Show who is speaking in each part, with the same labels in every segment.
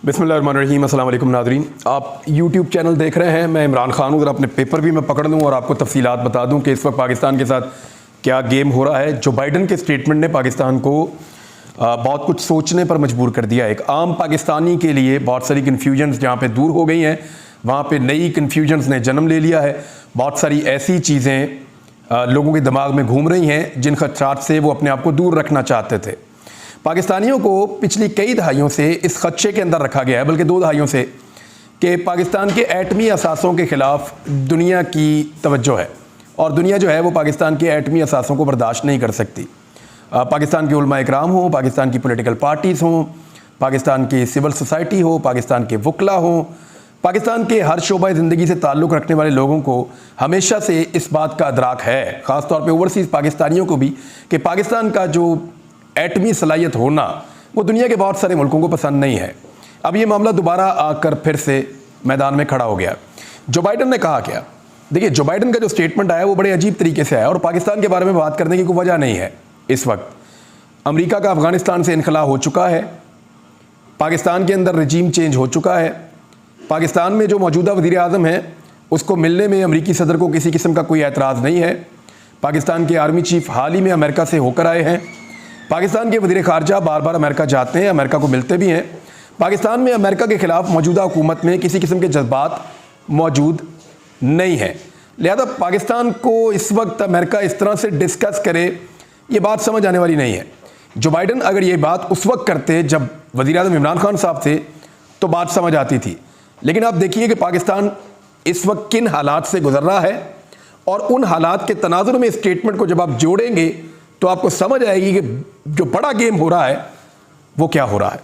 Speaker 1: बिस्मिल्लाहिर्रहमानिर्रहीम। अस्सलाम वालेकुम नाज़रीन, आप यूट्यूब चैनल देख रहे हैं। मैं इमरान खान हूँ। अगर अपने पेपर भी मैं पकड़ लूँ और आपको तफसीलात बता दूँ कि इस वक्त पाकिस्तान के साथ क्या गेम हो रहा है। जो बाइडन के स्टेटमेंट ने पाकिस्तान को बहुत कुछ सोचने पर मजबूर कर दिया। एक आम पाकिस्तानी के लिए बहुत सारी कन्फ्यूजन्स जहाँ पे दूर हो गई हैं, वहाँ पे नई कन्फ्यूजन्स ने जन्म ले लिया है। बहुत सारी ऐसी चीज़ें लोगों के दिमाग में घूम रही हैं जिन खदशात से वो अपने आप को दूर रखना चाहते थे। पाकिस्तानियों को पिछली कई दहाइयों से इस खदशे के अंदर रखा गया है, बल्कि 2 दहाइयों से, कि पाकिस्तान के एटमी असासों के ख़िलाफ़ दुनिया की तवज्जो है और दुनिया जो है वो पाकिस्तान के एटमी असासों को बर्दाश्त नहीं कर सकती। पाकिस्तान के उलमा इकराम हों, पाकिस्तान की पॉलिटिकल पार्टीज़ हों, पाकिस्तान की सिविल सोसाइटी हो, पाकिस्तान के वकला हों, पाकिस्तान के हर शोबा ज़िंदगी से ताल्लुक़ रखने वाले लोगों को हमेशा से इस बात का अदराक है, ख़ास तौर पे ओवरसीज़ पाकिस्तानियों को भी, कि पाकिस्तान का जो एटमी सलाहियत होना वो दुनिया के बहुत सारे मुल्कों को पसंद नहीं है। अब ये मामला दोबारा आकर फिर से मैदान में खड़ा हो गया। जो बाइडन ने कहा क्या, देखिए, जो बाइडन का जो स्टेटमेंट आया वो बड़े अजीब तरीके से आया और पाकिस्तान के बारे में बात करने की कोई वजह नहीं है। इस वक्त अमेरिका का अफ़गानिस्तान से इनखला हो चुका है, पाकिस्तान के अंदर रजीम चेंज हो चुका है, पाकिस्तान में जो मौजूदा वज़ीर आज़म है उसको मिलने में अमरीकी सदर को किसी किस्म का कोई एतराज़ नहीं है। पाकिस्तान के आर्मी चीफ हाल ही में अमेरिका से होकर आए हैं। पाकिस्तान के वज़ीर ख़ारजा बार बार अमेरिका जाते हैं, अमेरिका को मिलते भी हैं। पाकिस्तान में अमेरिका के ख़िलाफ़ मौजूदा हुकूमत में किसी किस्म के जज्बात मौजूद नहीं हैं। लिहाजा पाकिस्तान को इस वक्त अमेरिका इस तरह से डिस्कस करे, ये बात समझ आने वाली नहीं है। जो बाइडन अगर ये बात उस वक्त करते जब वज़ीर आज़म इमरान खान साहब थे तो बात समझ आती थी, लेकिन आप देखिए कि पाकिस्तान इस वक्त किन हालात से गुजर रहा है और उन हालात के तनाजुर में स्टेटमेंट को जब आप जोड़ेंगे तो आपको समझ आएगी कि जो बड़ा गेम हो रहा है वो क्या हो रहा है।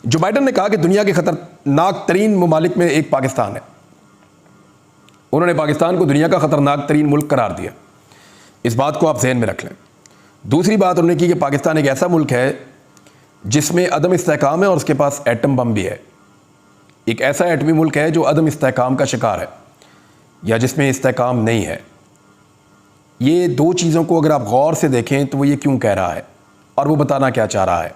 Speaker 1: जो बाइडन ने कहा कि दुनिया के खतरनाक तरीन ममालिक में एक पाकिस्तान है, उन्होंने पाकिस्तान को दुनिया का खतरनाक तरीन मुल्क करार दिया। इस बात को आप जहन में रख लें। दूसरी बात उन्होंने की कि पाकिस्तान एक ऐसा मुल्क है जिसमें अदम इस्तेहकाम है और उसके पास एटम बम भी है। एक ऐसा एटमी मुल्क है जो अदम इस्तेहकाम का शिकार है या जिसमें इस्तेहकाम नहीं है। ये 2 चीज़ों को अगर आप गौर से देखें तो वो ये क्यों कह रहा है और वो बताना क्या चाह रहा है।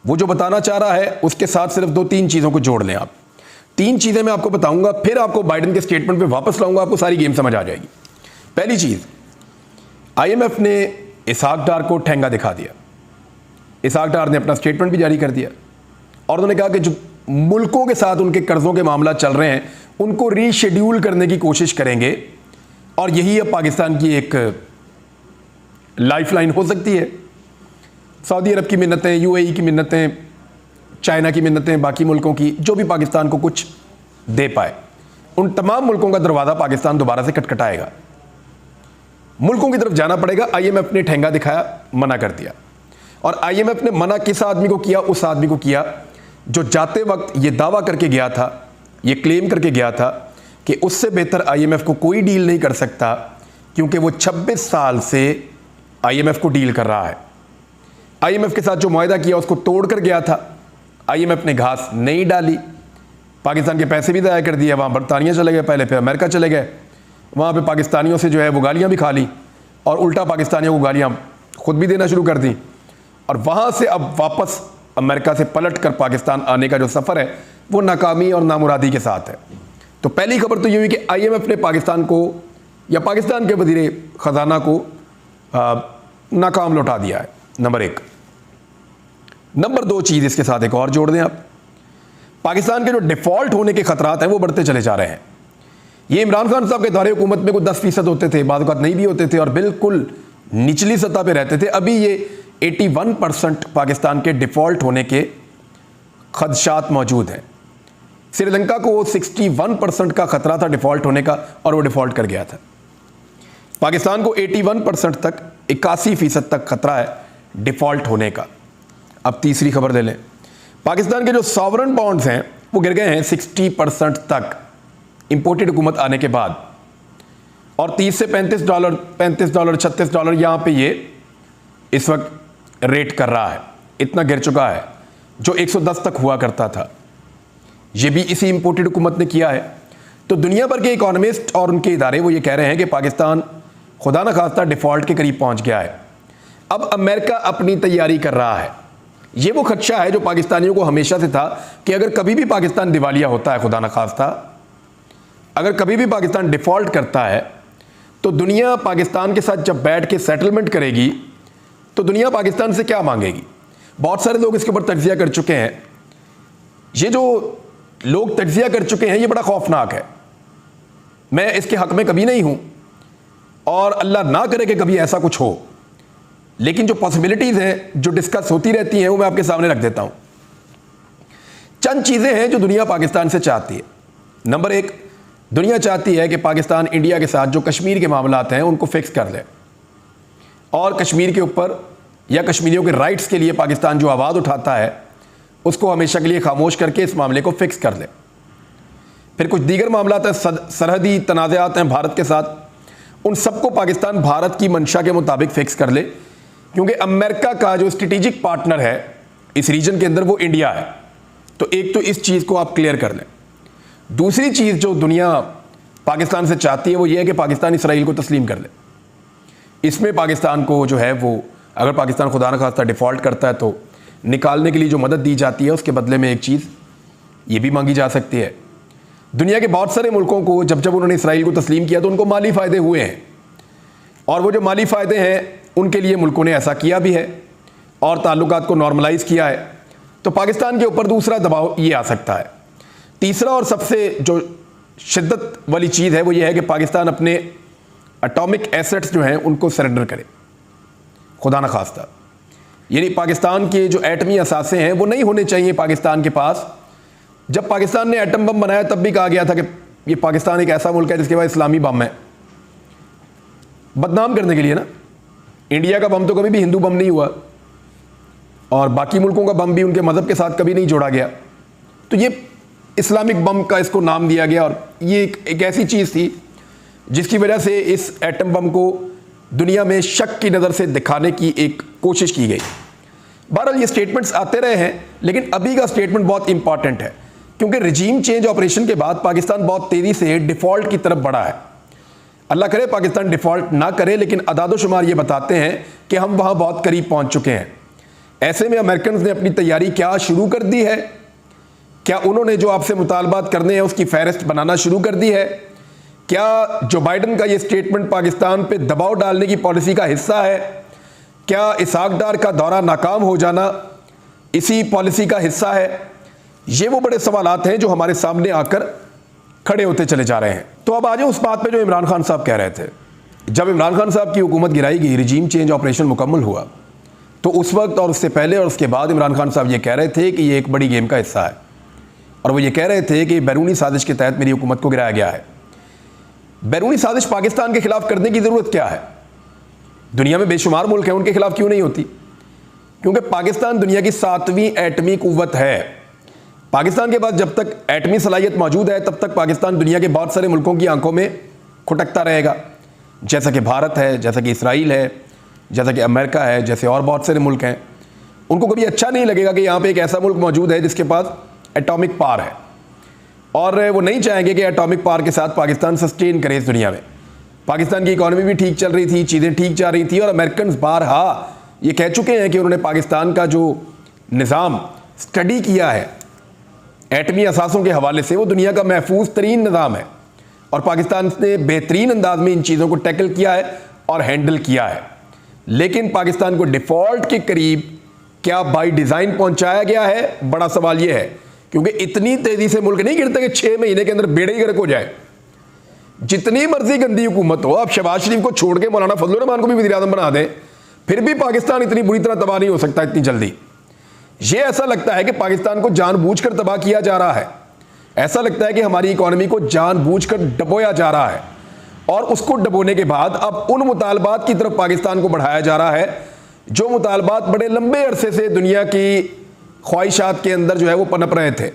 Speaker 1: वो जो बताना चाह रहा है उसके साथ सिर्फ 2-3 चीज़ों को जोड़ लें आप। 3 चीज़ें मैं आपको बताऊंगा, फिर आपको बाइडन के स्टेटमेंट पे वापस लाऊंगा, आपको सारी गेम समझ आ जाएगी। पहली चीज़, IMF ने इसहाक डार को ठेंगा दिखा दिया। इसहाक डार ने अपना स्टेटमेंट भी जारी कर दिया और उन्होंने कहा कि जो मुल्कों के साथ उनके कर्ज़ों के मामला चल रहे हैं उनको रीशेड्यूल करने की कोशिश करेंगे और यही अब पाकिस्तान की एक लाइफलाइन हो सकती है। सऊदी अरब की मिन्नतें, UAE की मिन्नतें, चाइना की मिन्नतें, बाकी मुल्कों की, जो भी पाकिस्तान को कुछ दे पाए, उन तमाम मुल्कों का दरवाज़ा पाकिस्तान दोबारा से खटखटाएगा। मुल्कों की तरफ जाना पड़ेगा। IMF ने ठेंगा दिखाया, मना कर दिया। और IMF ने मना किस आदमी को किया? उस आदमी को किया जो जाते वक्त ये दावा करके गया था, ये क्लेम करके गया था कि उससे बेहतर IMF को कोई डील नहीं कर सकता, क्योंकि वो 26 साल से IMF को डील कर रहा है। IMF के साथ जो मुआहदा किया उसको तोड़ कर गया था। IMF ने घास नहीं डाली, पाकिस्तान के पैसे भी ज़ाया कर दिए। वहाँ बरतानिया चले गए पहले, फिर अमेरिका चले गए, वहाँ पे पाकिस्तानियों से जो है वो गालियाँ भी खा ली और उल्टा पाकिस्तानियों को गालियाँ खुद भी देना शुरू कर दी। और वहाँ से अब वापस अमेरिका से पलट कर पाकिस्तान आने का जो सफ़र है वो नाकामी और नामुरादी के साथ है। तो पहली खबर तो ये हुई कि IMF ने पाकिस्तान को या पाकिस्तान के वज़ीर ख़जाना को नाकाम लौटा दिया है, नंबर 1। नंबर 2 चीज़ इसके साथ एक और जोड़ दें आप, पाकिस्तान के जो डिफ़ॉल्ट होने के ख़तरात हैं वो बढ़ते चले जा रहे हैं। ये इमरान खान साहब के दौरे हुकूमत में कोई 10% होते थे, बाद वक़्त नहीं भी होते थे और बिल्कुल निचली सतह पे रहते थे। अभी ये 81% पाकिस्तान के डिफ़ॉल्ट होने के खदशात मौजूद हैं। श्रीलंका को 61% का खतरा था डिफ़ॉल्ट होने का और वो डिफ़ॉल्ट कर गया था। पाकिस्तान को 81% तक, 81% तक खतरा है डिफ़ॉल्ट होने का। अब तीसरी खबर ले लें, पाकिस्तान के जो सॉवरन बॉन्ड्स हैं वो गिर गए हैं 60% तक इंपोर्टेड हुकूमत आने के बाद, और $30 से $35, $36 यहाँ पे ये इस वक्त रेट कर रहा है। इतना गिर चुका है, जो 110 तक हुआ करता था। ये भी इसी इंपोर्टेड हुकूमत ने किया है। तो दुनिया भर के इकोनॉमिस्ट और उनके इदारे वो ये कह रहे हैं कि पाकिस्तान खुदा न खास्ता डिफ़ॉल्ट के करीब पहुंच गया है। अब अमेरिका अपनी तैयारी कर रहा है ये वो खदशा है जो पाकिस्तानियों को हमेशा से था कि अगर कभी भी पाकिस्तान दिवालिया होता है, खुदा न खास्ता, अगर कभी भी पाकिस्तान डिफ़ॉल्ट करता है, तो दुनिया पाकिस्तान के साथ जब बैठ के सेटलमेंट करेगी तो दुनिया पाकिस्तान से क्या मांगेगी। बहुत सारे लोग इसके ऊपर तज्जिया कर चुके हैं। ये जो लोग तज्जिया कर चुके हैं ये बड़ा खौफनाक है। मैं इसके हक में कभी नहीं हूं और अल्लाह ना करे कि कभी ऐसा कुछ हो, लेकिन जो पॉसिबिलिटीज़ हैं जो डिस्कस होती रहती हैं वो मैं आपके सामने रख देता हूं। चंद चीज़ें हैं जो दुनिया पाकिस्तान से चाहती है। नंबर एक, दुनिया चाहती है कि पाकिस्तान इंडिया के साथ जो कश्मीर के मामलात हैं उनको फिक्स कर ले और कश्मीर के ऊपर या कश्मीरियों के राइट्स के लिए पाकिस्तान जो आवाज़ उठाता है उसको हमेशा के लिए खामोश करके इस मामले को फिक्स कर ले। फिर कुछ दीगर मामलात हैं, सरहदी तनाज़ात हैं भारत के साथ, उन सबको पाकिस्तान भारत की मंशा के मुताबिक फिक्स कर ले, क्योंकि अमेरिका का जो स्ट्रेटेजिक पार्टनर है इस रीजन के अंदर वो इंडिया है। तो एक तो इस चीज़ को आप क्लियर कर लें। दूसरी चीज़ जो दुनिया पाकिस्तान से चाहती है वो ये है कि पाकिस्तान इसराइल को तस्लीम कर ले। इसमें पाकिस्तान को जो है वो, अगर पाकिस्तान खुदा न खास्ता डिफ़ॉल्ट करता है तो निकालने के लिए जो मदद दी जाती है उसके बदले में एक चीज़ ये भी मांगी जा सकती है। दुनिया के बहुत सारे मुल्कों को जब जब उन्होंने इसराइल को तस्लीम किया तो उनको माली फ़ायदे हुए हैं, और वो जो माली फ़ायदे हैं उनके लिए मुल्कों ने ऐसा किया भी है और ताल्लुकात को नॉर्मलाइज़ किया है। तो पाकिस्तान के ऊपर दूसरा दबाव ये आ सकता है। तीसरा और सबसे जो शिद्दत वाली चीज़ है वो ये है कि पाकिस्तान अपने एटॉमिक एसेट्स जो हैं उनको सरेंडर करे, खुदा न खास्ता। यानी पाकिस्तान के जो एटमी असासे हैं वो नहीं होने चाहिए पाकिस्तान के पास। जब पाकिस्तान ने एटम बम बनाया तब भी कहा गया था कि ये पाकिस्तान एक ऐसा मुल्क है जिसके पास इस्लामी बम है, बदनाम करने के लिए ना। इंडिया का बम तो कभी भी हिंदू बम नहीं हुआ और बाकी मुल्कों का बम भी उनके मज़हब के साथ कभी नहीं जोड़ा गया। तो ये इस्लामिक बम का इसको नाम दिया गया और ये एक ऐसी चीज़ थी जिसकी वजह से इस एटम बम को दुनिया में शक की नज़र से दिखाने की एक कोशिश की गई। बहरहाल ये स्टेटमेंट्स आते रहे हैं, लेकिन अभी का स्टेटमेंट बहुत इंपॉर्टेंट है क्योंकि रजीम चेंज ऑपरेशन के बाद पाकिस्तान बहुत तेज़ी से डिफ़ॉल्ट की तरफ बढ़ा है। अल्लाह करे पाकिस्तान डिफ़ॉल्ट ना करे, लेकिन अदाद-ओ-शुमार ये बताते हैं कि हम वहाँ बहुत करीब पहुँच चुके हैं। ऐसे में अमेरिकन ने अपनी तैयारी क्या शुरू कर दी है? क्या उन्होंने जो आपसे मुतालबात करने हैं उसकी फहरिस्त बनाना शुरू कर दी है? क्या जो बाइडन का ये स्टेटमेंट पाकिस्तान पे दबाव डालने की पॉलिसी का हिस्सा है? क्या इसहाक डार का दौरा नाकाम हो जाना इसी पॉलिसी का हिस्सा है? ये वो बड़े सवालात हैं जो हमारे सामने आकर खड़े होते चले जा रहे हैं। तो अब आ जाओ उस बात पे जो इमरान खान साहब कह रहे थे। जब इमरान खान साहब की हुकूमत गिराई गई, रजीम चेंज ऑपरेशन मुकम्मल हुआ, तो उस वक्त और उससे पहले और उसके बाद इमरान खान साहब ये कह रहे थे कि ये एक बड़ी गेम का हिस्सा है, और वो ये कह रहे थे कि बैरूनी साजिश के तहत मेरी हुकूमत को गिराया गया है। बैरूनी साजिश पाकिस्तान के खिलाफ करने की ज़रूरत क्या है? दुनिया में बेशुमार मुल्क हैं, उनके खिलाफ क्यों नहीं होती? क्योंकि पाकिस्तान दुनिया की 7वीं एटमी कुव्वत है। पाकिस्तान के पास जब तक एटमी सलाहियत मौजूद है तब तक पाकिस्तान दुनिया के बहुत सारे मुल्कों की आंखों में खुटकता रहेगा, जैसा कि भारत है, जैसा कि इसराइल है, जैसा कि अमेरिका है, जैसे और बहुत सारे मुल्क हैं। उनको कभी अच्छा नहीं लगेगा कि यहाँ पे एक ऐसा मुल्क मौजूद है जिसके पास एटॉमिक पावर है, और वो नहीं चाहेंगे कि एटॉमिक पावर के साथ पाकिस्तान सस्टेन करे इस दुनिया में। पाकिस्तान की इकॉनमी भी ठीक चल रही थी, चीज़ें ठीक जा रही थी, और अमेरिकन बारहा ये कह चुके हैं कि उन्होंने पाकिस्तान का जो निज़ाम स्टडी किया है एटमी असासों के हवाले से, वो दुनिया का महफूज तरीन निज़ाम है, और पाकिस्तान ने बेहतरीन अंदाज में इन चीज़ों को टैकल किया है और हैंडल किया है। लेकिन पाकिस्तान को डिफ़ॉल्ट के करीब क्या बाई डिज़ाइन पहुंचाया गया है? बड़ा सवाल यह है, क्योंकि इतनी तेज़ी से मुल्क नहीं गिरते कि 6 महीने के अंदर बेड़े ही गर्क हो जाए। जितनी मर्जी गंदी हुकूमत हो, आप शहबाज शरीफ को छोड़ के मौलाना फजलुर रहमान को भी वज़ीर आज़म बना दें, फिर भी पाकिस्तान इतनी बुरी तरह तबाह नहीं हो सकता इतनी जल्दी। ये ऐसा लगता है कि पाकिस्तान को जानबूझकर तबाह किया जा रहा है। ऐसा लगता है कि हमारी इकॉनमी को जानबूझकर डबोया जा रहा है, और उसको डबोने के बाद अब उन मुतालबात की तरफ पाकिस्तान को बढ़ाया जा रहा है जो मुतालबात बड़े लंबे अरसे से दुनिया की ख्वाहिशात के अंदर जो है वो पनप रहे थे,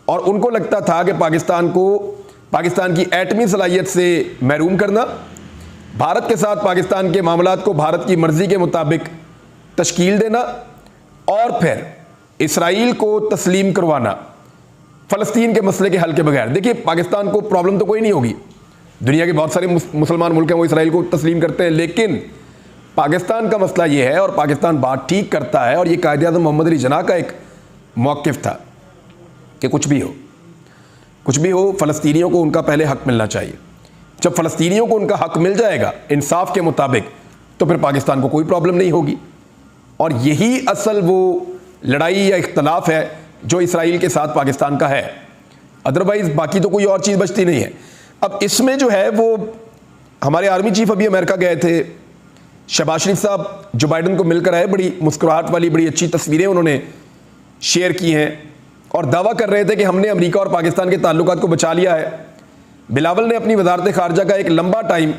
Speaker 1: और उनको लगता था कि पाकिस्तान को पाकिस्तान की एटमी सलाहियत से महरूम करना, भारत के साथ पाकिस्तान के मामलात को भारत की मर्ज़ी के मुताबिक तश्कील देना, और फिर इसराइल को तस्लीम करवाना फ़लस्तीन के मसले के हल के बगैर। देखिए, पाकिस्तान को प्रॉब्लम तो कोई नहीं होगी, दुनिया के बहुत सारे मुसलमान मुल्क हैं वो इसराइल को तस्लीम करते हैं, लेकिन पाकिस्तान का मसला ये है, और पाकिस्तान बात ठीक करता है, और ये कायद-ए-आज़म मोहम्मद अली जिन्ना का एक मौक़िफ़ था कि कुछ भी हो फ़लस्तीनियों को उनका पहले हक़ मिलना चाहिए। जब फ़लस्तीनियों को उनका हक़ मिल जाएगा इंसाफ के मुताबिक, तो फिर पाकिस्तान को कोई प्रॉब्लम नहीं होगी। और यही असल वो लड़ाई या इख्तलाफ है जो इसराइल के साथ पाकिस्तान का है, अदरवाइज़ बाकी तो कोई और चीज़ बचती नहीं है। अब इसमें जो है वो हमारे आर्मी चीफ अभी अमेरिका गए थे, शहबाज शरीफ साहब जो बाइडन को मिलकर आए, बड़ी मुस्कुराहट वाली बड़ी अच्छी तस्वीरें उन्होंने शेयर की हैं और दावा कर रहे थे कि हमने अमेरिका और पाकिस्तान के ताल्लुकात को बचा लिया है। बिलावल ने अपनी वजारत खारजा का एक लंबा टाइम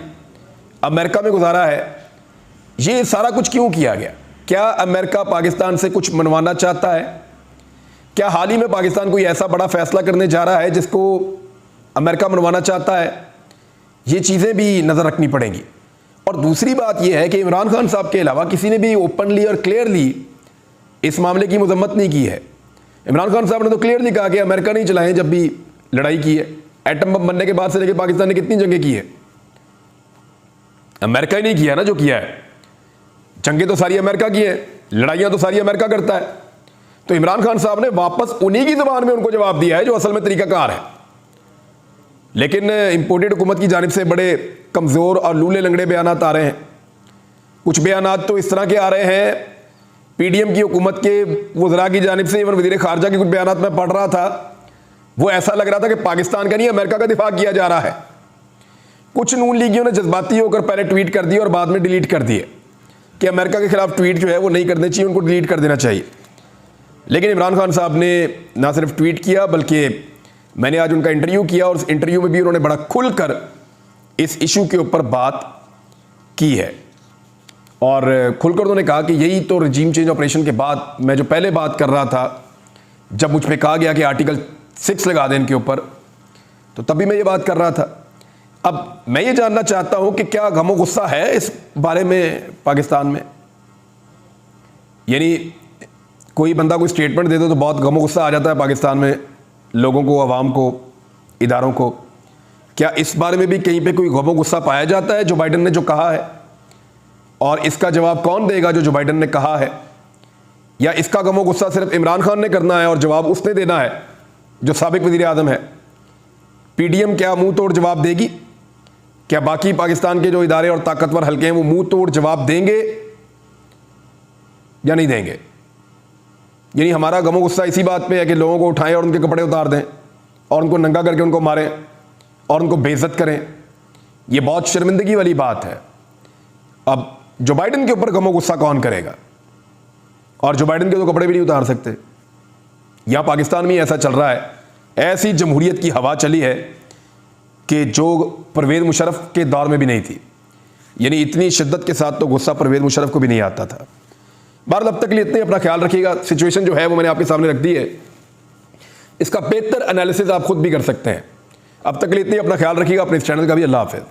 Speaker 1: अमेरिका में गुजारा है। ये सारा कुछ क्यों किया गया? क्या अमेरिका पाकिस्तान से कुछ मनवाना चाहता है? क्या हाल ही में पाकिस्तान कोई ऐसा बड़ा फैसला करने जा रहा है जिसको अमेरिका मनवाना चाहता है? ये चीज़ें भी नज़र रखनी पड़ेंगी। और दूसरी बात यह है कि इमरान खान साहब के अलावा किसी ने भी ओपनली और क्लियरली इस मामले की मजम्मत नहीं की है। इमरान खान साहब ने तो क्लियरली कहा कि अमेरिका नहीं चलाएं जब भी लड़ाई की है। एटम बम बनने के बाद से लेकर पाकिस्तान ने कितनी जंगें की है? अमेरिका ही नहीं किया ना जो किया है। जंगें तो सारी अमेरिका की है, लड़ाइयाँ तो सारी अमेरिका करता है। तो इमरान खान साहब ने वापस उन्हीं की ज़बान में उनको जवाब दिया है जो असल में तरीकाकार है। लेकिन इंपोर्टेड हुकूमत की जानिब से बड़े कमज़ोर और लूले लंगड़े बयानात आ रहे हैं। कुछ बयानात तो इस तरह के आ रहे हैं, पीडीएम की हुकूमत के वज़रा की जानिब से, इवन वज़ीर ख़ारजा के कुछ बयानात मैं पढ़ रहा था, वो ऐसा लग रहा था कि पाकिस्तान का नहीं अमेरिका का दिफा किया जा रहा है। कुछ नून लीगियों ने जज्बाती होकर पहले ट्वीट कर दिए और बाद में डिलीट कर दिए कि अमेरिका के खिलाफ ट्वीट जो है वो नहीं करने चाहिए, उनको डिलीट कर देना चाहिए। लेकिन इमरान खान साहब ने ना सिर्फ ट्वीट किया बल्कि मैंने आज उनका इंटरव्यू किया और उस इंटरव्यू में भी उन्होंने बड़ा खुलकर इस इशू के ऊपर बात की है। और खुलकर उन्होंने कहा कि यही तो रजीम चेंज ऑपरेशन के बाद मैं जो पहले बात कर रहा था, जब मुझ पे कहा गया कि आर्टिकल 6 लगा दें इनके ऊपर, तो तभी मैं ये बात कर रहा था। अब मैं ये जानना चाहता हूं कि क्या गमो गुस्सा है इस बारे में पाकिस्तान में? यानी कोई बंदा कोई स्टेटमेंट दे दो तो बहुत गमो गुस्सा आ जाता है पाकिस्तान में, लोगों को, अवाम को, इदारों को। क्या इस बारे में भी कहीं पे कोई गमो गुस्सा पाया जाता है जो बाइडन ने जो कहा है? और इसका जवाब कौन देगा जो बाइडन ने कहा है? या इसका गमो गुस्सा सिर्फ इमरान खान ने करना है और जवाब उसने देना है जो साबिक वज़ीर आज़म है? पीडीएम क्या मुंह तोड़ जवाब देगी? क्या बाकी पाकिस्तान के जो इदारे और ताकतवर हल्के हैं वो मुंह तोड़ जवाब देंगे या नहीं देंगे? यानी हमारा गमो गुस्सा इसी बात पे है कि लोगों को उठाएं और उनके कपड़े उतार दें और उनको नंगा करके उनको मारें और उनको बेइज्जत करें। ये बहुत शर्मिंदगी वाली बात है। अब जो बाइडन के ऊपर गमो गुस्सा कौन करेगा? और जो बाइडन के तो कपड़े भी नहीं उतार सकते। यहां पाकिस्तान में ऐसा चल रहा है, ऐसी जमहूरियत की हवा चली है कि जो परवेज़ मुशर्रफ के दौर में भी नहीं थी। यानी इतनी शिद्दत के साथ तो गुस्सा परवेज़ मुशर्रफ को भी नहीं आता था। बहरहाल अब तक के लिए इतने, अपना ख्याल रखिएगा। सिचुएशन जो है वो मैंने आपके सामने रख दी है, इसका बेहतर एनालिसिस आप खुद भी कर सकते हैं। अब तक के लिए इतने, अपना ख्याल रखिएगा। अपने इस चैनल का भी अल्लाह हाफ़िज़।